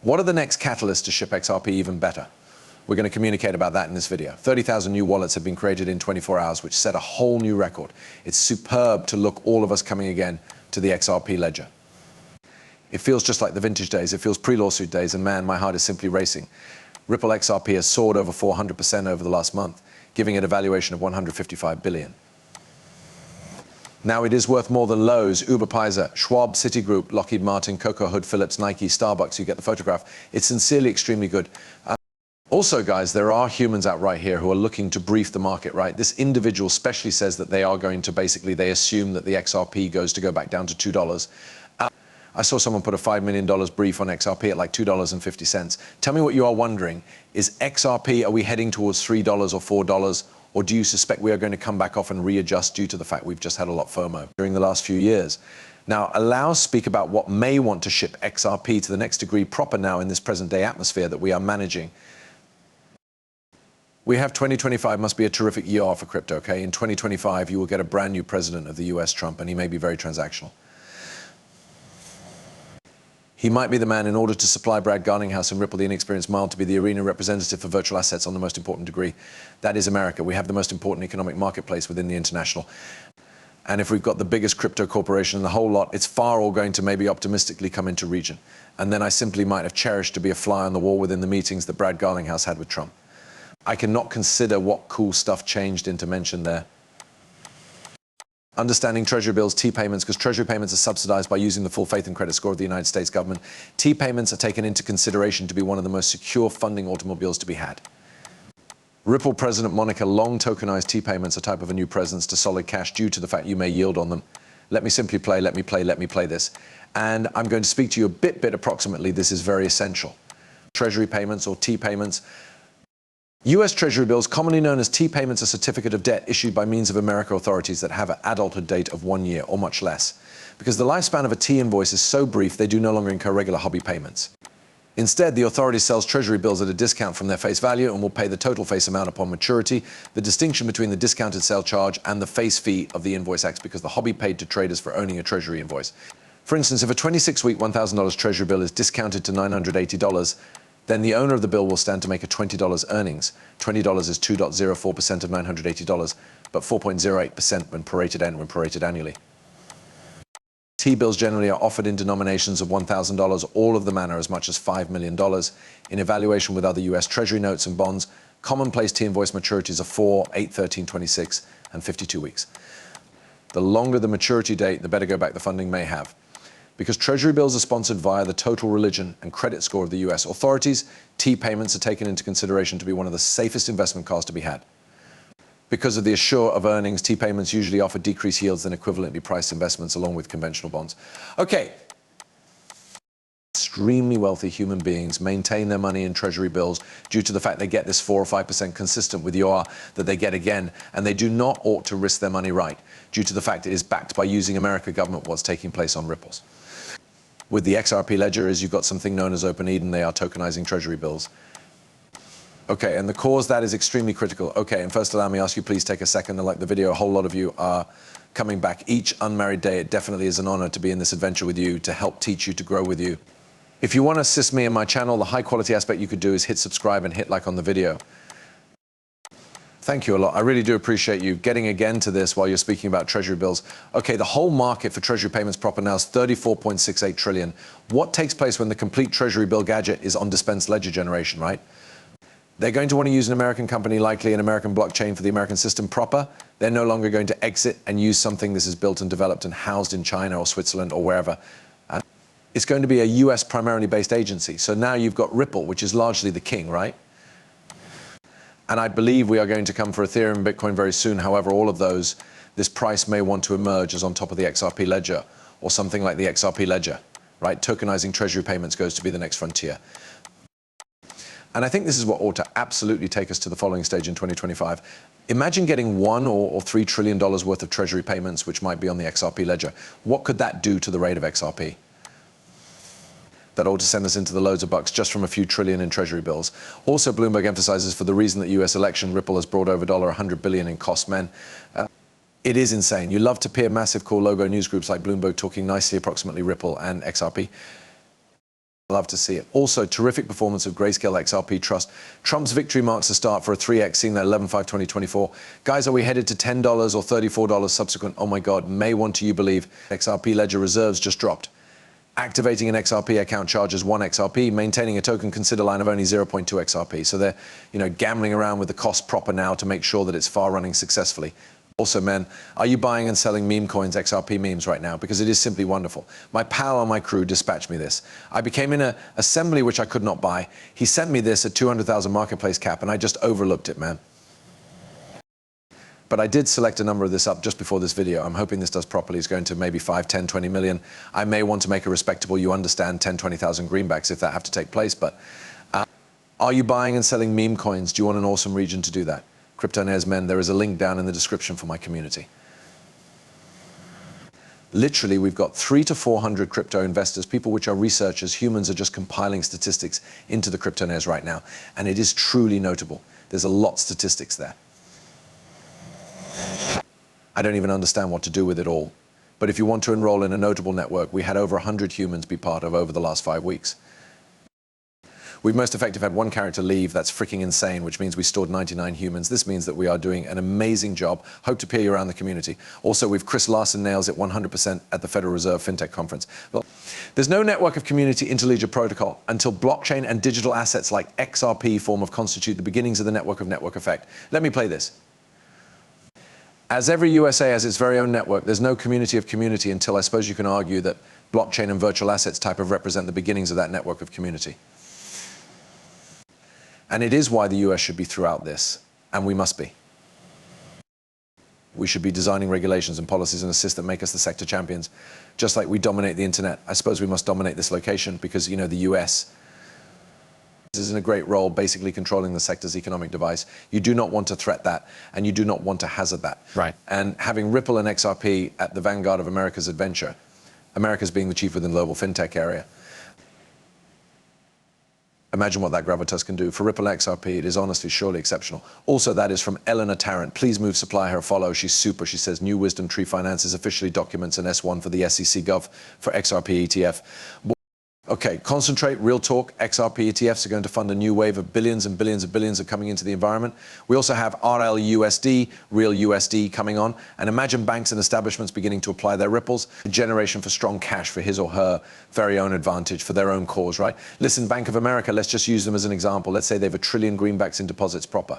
What are the next catalysts to ship XRP even better? We're going to communicate about that in this video. 30,000 new wallets have been created in 24 hours, which set a whole new record. It's superb to look all of us coming again to the XRP ledger. It feels just like the vintage days. It feels pre-lawsuit days, and man, my heart is simply racing. Ripple XRP has soared over 400% over the last month, giving it a valuation of 155 billion. Now it is worth more than Lowe's, Uber, Pfizer, Schwab, Citigroup, Lockheed Martin, Cocoa Hood, Philips, Nike, Starbucks. You get the photograph. It's sincerely extremely good. Also, guys, there are humans out right here who are looking to brief the market, right? This individual specially says that they are going to they assume that the XRP goes to go back down to $2. I saw someone put a $5 million brief on XRP at like $2.50. Tell me what you are wondering. Is XRP, are we heading towards $3 or $4? Or do you suspect we are going to come back off and readjust due to the fact we've just had a lot of FOMO during the last few years? Now, allow us to speak about what may want to ship XRP to the next degree proper now in this present day atmosphere that we are managing. We have 2025 must be a terrific year for crypto, okay? In 2025, you will get a brand new president of the US, Trump, and he may be very transactional. He might be the man in order to supply Brad Garlinghouse and Ripple the inexperienced mild to be the arena representative for virtual assets on the most important degree. That is America. We have the most important economic marketplace within the international. And if we've got the biggest crypto corporation in the whole lot, it's far all going to maybe optimistically come into region. And then I simply might have cherished to be a fly on the wall within the meetings that Brad Garlinghouse had with Trump. I cannot consider what cool stuff changed into mention there. Understanding Treasury bills, T-payments, because Treasury payments are subsidized by using the full faith and credit score of the United States government. T-payments are taken into consideration to be one of the most secure funding automobiles to be had. Ripple President Monica long tokenized T-payments, a type of a new presence to solid cash due to the fact you may yield on them. Let me simply play, let me play this. And I'm going to speak to you a bit approximately. This is very essential. Treasury payments or T-payments. U.S. Treasury bills, commonly known as T-payments, are certificate of debt issued by means of America authorities that have an adulthood date of 1 year or much less. Because the lifespan of a T invoice is so brief, they do no longer incur regular hobby payments. Instead, the authority sells Treasury bills at a discount from their face value and will pay the total face amount upon maturity. The distinction between the discounted sale charge and the face fee of the invoice acts because the hobby paid to traders for owning a Treasury invoice. For instance, if a 26-week $1,000 Treasury bill is discounted to $980, then the owner of the bill will stand to make a $20 earnings. $20 is 2.04% of $980, but 4.08% when prorated annually. T-bills generally are offered in denominations of $1,000, all of them are as much as $5 million. In evaluation with other U.S. Treasury notes and bonds, commonplace T-invoice maturities are 4, 8, 13, 26, and 52 weeks. The longer the maturity date, the better go back the funding may have. Because Treasury bills are sponsored via the total religion and credit score of the U.S. authorities, T-payments are taken into consideration to be one of the safest investment cars to be had. Because of the assure of earnings, T-payments usually offer decreased yields than equivalently priced investments along with conventional bonds. Okay. Extremely wealthy human beings maintain their money in Treasury bills due to the fact they get this 4 or 5% consistent with UR that they get again, and they do not ought to risk their money right due to the fact it is backed by using American government what's taking place on Ripples. With the XRP ledger is you've got something known as Open Eden. They are tokenizing Treasury bills. Okay, and the cause that is extremely critical. Okay, and first allow me to ask you, please take a second to like the video. A whole lot of you are coming back each unmarried day. It definitely is an honor to be in this adventure with you, to help teach you, to grow with you. If you want to assist me in my channel, the high quality aspect you could do is hit subscribe and hit like on the video. Thank you a lot. I really do appreciate you getting again to this while you're speaking about Treasury bills. Okay, the whole market for Treasury payments proper now is 34.68 trillion. What takes place when the complete Treasury bill gadget is on dispensed ledger generation, right? They're going to want to use an American company, likely an American blockchain for the American system proper. They're no longer going to exit and use something this is built and developed and housed in China or Switzerland or wherever. And it's going to be a US primarily based agency. So now you've got Ripple, which is largely the king, right? And I believe we are going to come for Ethereum and Bitcoin very soon. However, all of those, this price may want to emerge as on top of the XRP ledger or something like the XRP ledger, right? Tokenizing Treasury payments goes to be the next frontier. And I think this is what ought to absolutely take us to the following stage in 2025. Imagine getting $1 or $3 trillion worth of Treasury payments, which might be on the XRP ledger. What could that do to the rate of XRP? That ought to send us into the loads of bucks just from a few trillion in Treasury bills. Also, Bloomberg emphasizes for the reason that US election, Ripple has brought over $100 billion in cost men. It is insane. You love to peer massive core logo news groups like Bloomberg talking nicely approximately Ripple and XRP. Love to see it. Also, terrific performance of Grayscale XRP Trust. Trump's victory marks the start for a 3x, seeing that 11/5/2024. Guys, are we headed to $10 or $34 subsequent? Oh my God, May 1 to you believe. XRP ledger reserves just dropped. Activating an XRP account charges 1 XRP, maintaining a token consider line of only 0.2 XRP. So they're, gambling around with the cost proper now to make sure that it's far running successfully. Also, men, are you buying and selling meme coins, XRP memes right now? Because it is simply wonderful. My pal on my crew dispatched me this. I became in an assembly which I could not buy. He sent me this at 200,000 marketplace cap, and I just overlooked it, man. But I did select a number of this up just before this video. I'm hoping this does properly. It's going to maybe 5, 10, 20 million. I may want to make a respectable, you understand, 10, 20,000 greenbacks if that have to take place. But are you buying and selling meme coins? Do you want an awesome region to do that? Cryptonaires men, there is a link down in the description for my community. Literally, we've got 300 to 400 crypto investors, people which are researchers. Humans are just compiling statistics into the Cryptonaires right now. And it is truly notable. There's a lot of statistics there. I don't even understand what to do with it all. But if you want to enroll in a notable network, we had over 100 humans be part of over the last 5 weeks. We've most effectively had one character leave. That's freaking insane, which means we stored 99 humans. This means that we are doing an amazing job. Hope to peer you around the community. Also, we've Chris Larsson nails it 100% at the Federal Reserve FinTech Conference. Well, there's no network of community interledger protocol until blockchain and digital assets like XRP form of constitute the beginnings of the network effect. Let me play this. As every USA has its very own network, there's no community of community until I suppose you can argue that blockchain and virtual assets type of represent the beginnings of that network of community. And it is why the US should be throughout this, and we must be. We should be designing regulations and policies and assist that make us the sector champions. Just like we dominate the internet, I suppose we must dominate this location because, the US is in a great role basically controlling the sector's economic device. You do not want to threat that, and you do not want to hazard that. Right. And having Ripple and XRP at the vanguard of America's adventure, America's being the chief within the global fintech area, imagine what that gravitas can do. For Ripple XRP, it is honestly surely exceptional. Also, that is from Eleanor Tarrant. Please move, supply her a follow. She's super. She says, New Wisdom Tree Finances officially documents an S1 for the SEC Gov for XRP ETF. Okay, concentrate, real talk. XRP ETFs are going to fund a new wave of billions and billions and billions are coming into the environment. We also have RLUSD, real USD coming on. And imagine banks and establishments beginning to apply their ripples. A generation for strong cash for his or her very own advantage, for their own cause, right? Listen, Bank of America, let's just use them as an example. Let's say they have 1 trillion greenbacks in deposits proper.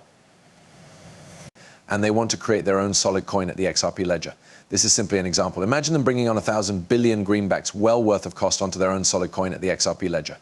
And they want to create their own solid coin at the XRP ledger. This is simply an example. Imagine them bringing on 1,000 billion greenbacks, well worth of cost onto their own solid coin at the XRP ledger.